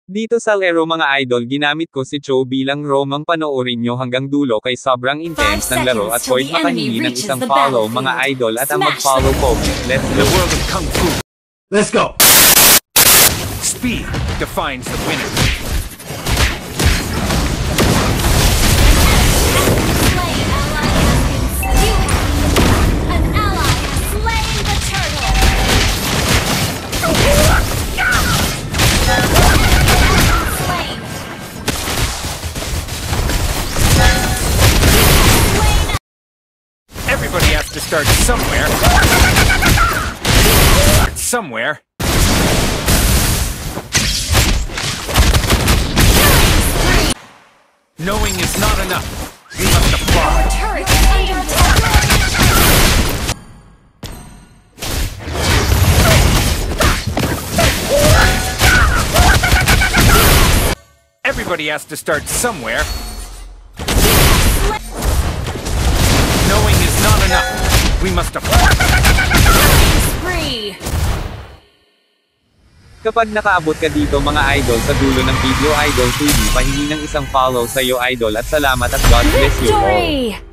Dito sa laro mga idol ginamit ko si Cho bilang romang panoorin nyo hanggang dulo kay sobrang intense ng laro at Hoyt makahingi ng isang follow mga idol at ang mag-follow ko. Let's go! The world of Kung Fu. Let's go! Speed defines the winner. Everybody has to start somewhere. Somewhere. Knowing is not enough. We must apply. Everybody has to start somewhere. Knowing is not enough. We must apply. Kapag nakaabot ka dito mga idol sa dulo ng video idol TV pahingi ng isang follow sa iyo idol at salamat at God bless you all.